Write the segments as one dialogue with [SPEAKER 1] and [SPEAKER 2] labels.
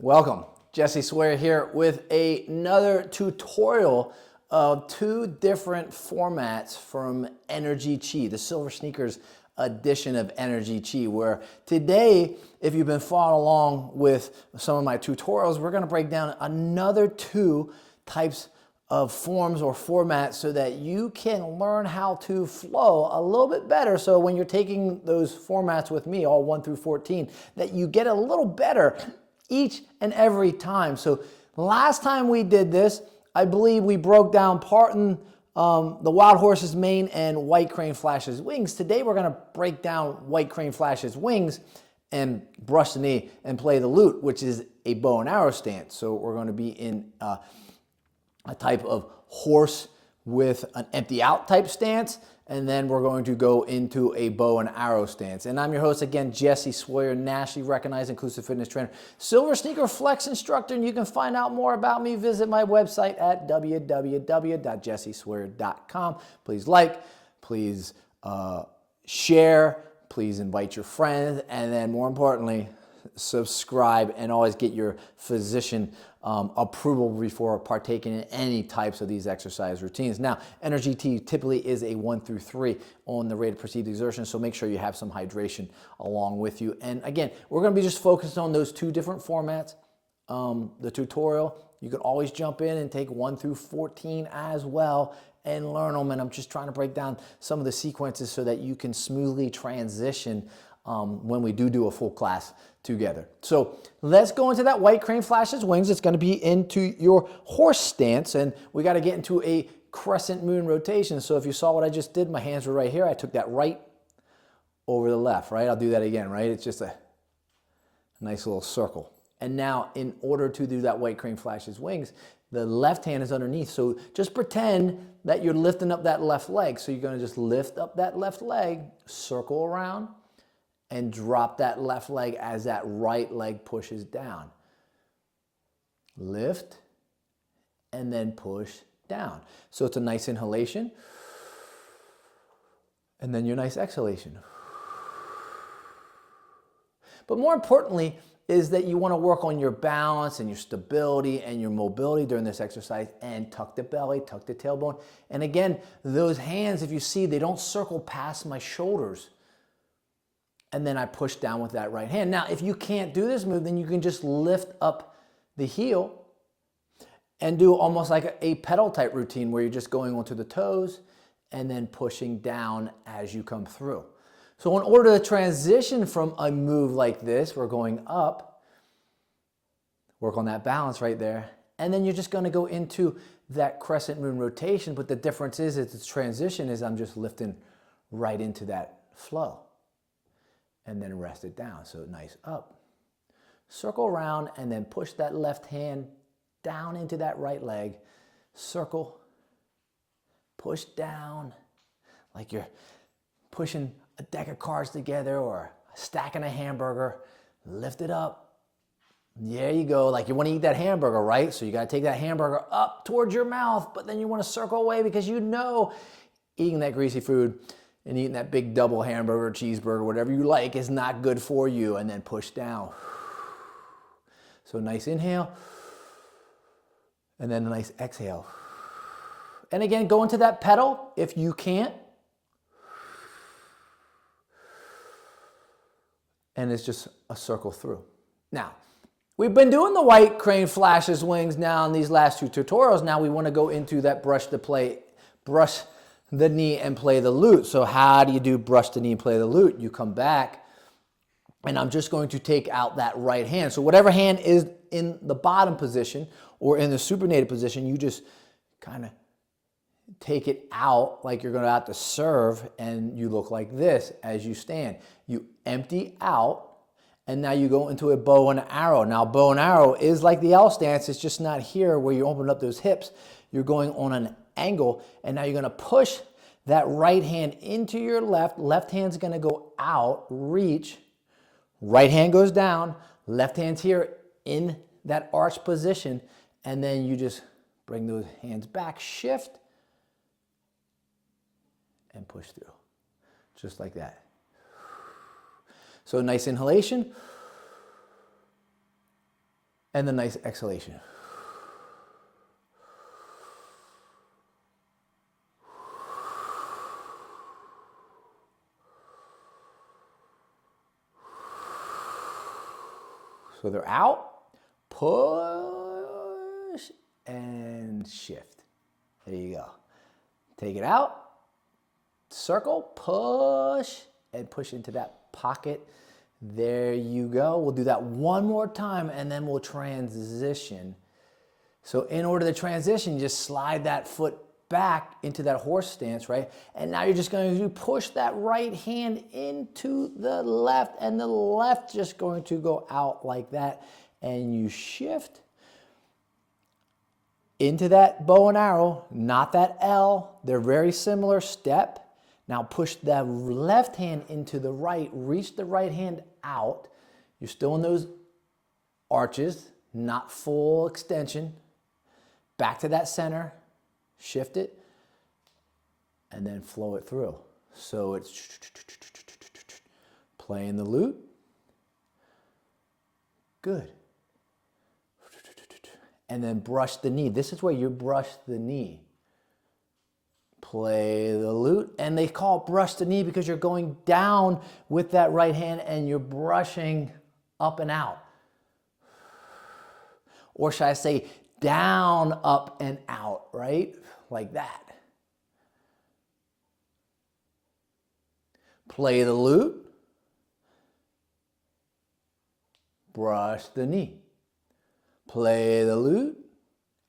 [SPEAKER 1] Welcome. Jesse Swear here with another tutorial of two different formats from Enerchi, the Silver Sneakers edition of Enerchi, where today, if you've been following along with some of my tutorials, we're going to break down another two types of forms or formats so that you can learn how to flow a little bit better. So when you're taking those formats with me, all 1 through 14, that you get a little better each and every time. So last time we did this, I believe we broke down parting the Wild Horse's mane and White Crane Flash's wings. Today we're going to break down White Crane Flash's wings and brush the knee and play the lute, which is a bow and arrow stance. So we're going to be in a type of horse with an empty out type stance, and then we're going to go into a bow and arrow stance. And I'm your host again, Jesse Sawyer, nationally recognized inclusive fitness trainer, Silver Sneaker Flex instructor, and you can find out more about me, visit my website at www.jessesawyer.com. Please like, please share, please invite your friends, and then more importantly, subscribe and always get your physician approval before partaking in any types of these exercise routines. Now, Enerchi typically is a 1 through 3 on the rate of perceived exertion, so make sure you have some hydration along with you. And again, we're going to be just focused on those two different formats. The tutorial, you can always jump in and take 1 through 14 as well and learn them. And I'm just trying to break down some of the sequences so that you can smoothly transition when we do a full class together. So let's go into that White Crane Flash's wings. It's going to be into your horse stance, and we got to get into a crescent moon rotation. So if you saw what I just did, my hands were right here. I took that right over the left, right? I'll do that again, right? It's just a nice little circle. And now in order to do that White Crane Flash's wings, the left hand is underneath. So just pretend that you're lifting up that left leg. So you're going to just lift up that left leg, circle around, and drop that left leg as that right leg pushes down. Lift, and then push down. So it's a nice inhalation, and then your nice exhalation. But more importantly is that you want to work on your balance and your stability and your mobility during this exercise, and tuck the belly, tuck the tailbone. And again, those hands, if you see, they don't circle past my shoulders. And then I push down with that right hand. Now, if you can't do this move, then you can just lift up the heel and do almost like a pedal type routine where you're just going onto the toes and then pushing down as you come through. So in order to transition from a move like this, we're going up, work on that balance right there, and then you're just going to go into that crescent moon rotation. But the difference is its transition is I'm just lifting right into that flow. And then rest it down. So nice up. Circle around and then push that left hand down into that right leg. Circle. Push down like you're pushing a deck of cards together or stacking a hamburger. Lift it up. There you go. Like you want to eat that hamburger, right? So you got to take that hamburger up towards your mouth, but then you want to circle away because you know eating that greasy food and eating that big double hamburger, cheeseburger, whatever you like, is not good for you. And then push down. So nice inhale. And then a nice exhale. And again, go into that pedal if you can't. And it's just a circle through. Now, we've been doing the White Crane Flash's wings now in these last two tutorials. Now we want to go into that brush the knee and play the lute. So how do you do brush the knee and play the lute? You come back, and I'm just going to take out that right hand. So whatever hand is in the bottom position or in the supinated position, you just kind of take it out like you're going to have to serve, and you look like this as you stand. You empty out, and now you go into a bow and arrow. Now bow and arrow is like the L stance. It's just not here where you open up those hips. You're going on an angle, and now you're going to push that right hand into your left hand's going to go out, reach, right hand goes down, left hand's here in that arch position, and then you just bring those hands back, shift, and push through, just like that. So nice inhalation, And the nice exhalation. So they're out, push, and shift. There you go. Take it out, circle, push, and push into that pocket. There you go. We'll do that one more time, and then we'll transition. So in order to transition, you just slide that foot back into that horse stance, right? And now you're just going to push that right hand into the left, and the left just going to go out like that. And you shift into that bow and arrow, not that L. They're very similar. Step. Now push that left hand into the right, reach the right hand out. You're still in those arches, not full extension. Back to that center, shift it, and then flow it through. So it's playing the lute. Good. And then brush the knee. This is where you brush the knee. Play the lute, and they call it brush the knee because you're going down with that right hand and you're brushing up and out. Or should I say down, up, and out, right? Like that. Play the lute, brush the knee. Play the lute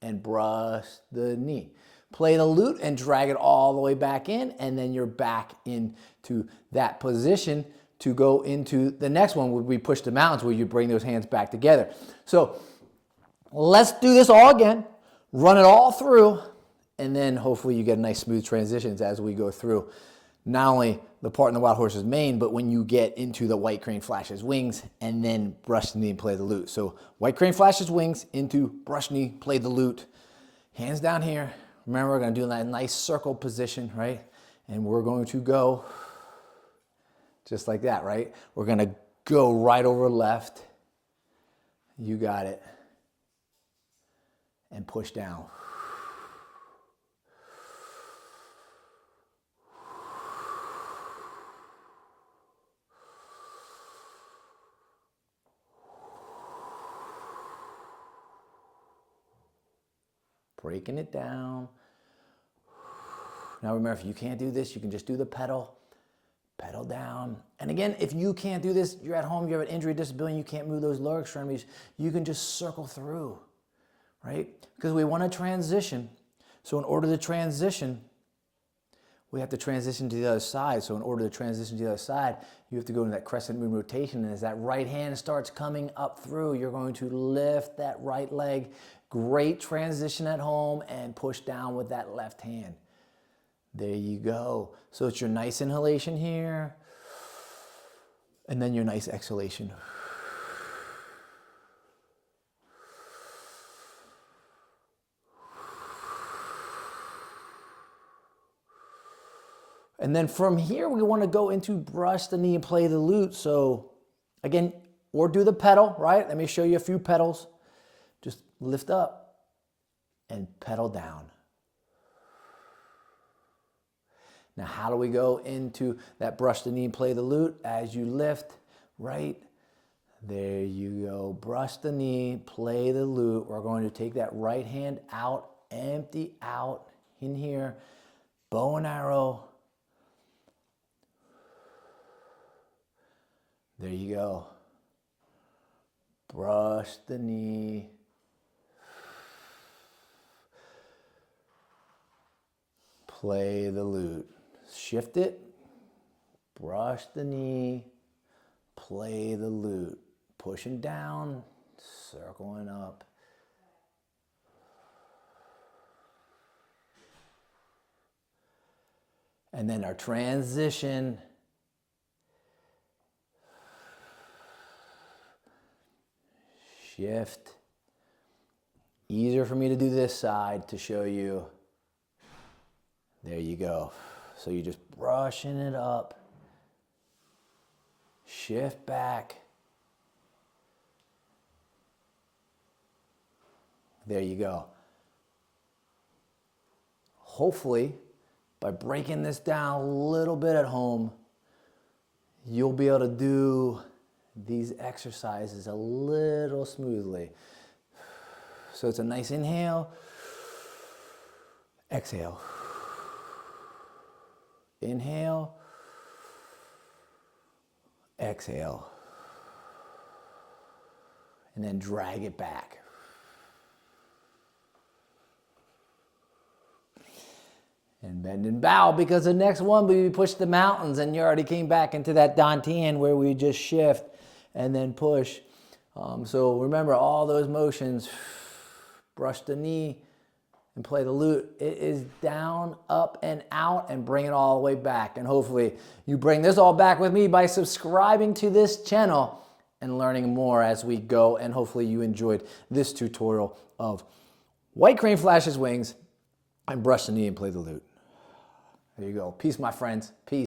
[SPEAKER 1] and brush the knee. Play the lute and drag it all the way back in, and then you're back into that position to go into the next one, where we push the mountains, where you bring those hands back together. So let's do this all again, run it all through, and then hopefully you get nice smooth transitions as we go through not only the part in the wild horse's mane, but when you get into the white crane flashes wings, and then brush the knee and play the lute. So white crane flashes wings into brush knee, play the lute, hands down here. Remember, we're going to do that nice circle position, right? And we're going to go just like that, right? We're going to go right over left. You got it. And push down. Breaking it down. Now remember, if you can't do this, you can just do the pedal. Pedal down. And again, if you can't do this, you're at home, you have an injury, disability, you can't move those lower extremities, you can just circle through, right? Because we want to transition. So in order to transition, we have to transition to the other side. So in order to transition to the other side, you have to go into that crescent moon rotation. And as that right hand starts coming up through, you're going to lift that right leg. Great transition at home, and push down with that left hand. There you go. So it's your nice inhalation here, and then your nice exhalation. And then from here, we want to go into brush the knee and play the lute. So again, or do the pedal, right? Let me show you a few pedals. Just lift up and pedal down. Now, how do we go into that brush the knee and play the lute? As you lift, right? There you go. Brush the knee, play the lute. We're going to take that right hand out, empty out in here. Bow and arrow. There you go. Brush the knee. Play the lute. Shift it. Brush the knee. Play the lute. Pushing down, circling up. And then our transition. Shift. Easier for me to do this side to show you. There you go. So you're just brushing it up. Shift back. There you go. Hopefully, by breaking this down a little bit at home, you'll be able to do these exercises a little smoothly. So it's a nice inhale, exhale. Inhale, exhale. And then drag it back. And bend and bow, because the next one we push the mountains, and you already came back into that dantian where we just shift and then push. So remember all those motions. Brush the knee and play the lute. It is down, up, and out, and bring it all the way back. And hopefully you bring this all back with me by subscribing to this channel and learning more as we go. And hopefully you enjoyed this tutorial of white crane flashes wings and brush the knee and play the lute. There you go. Peace, my friends. Peace.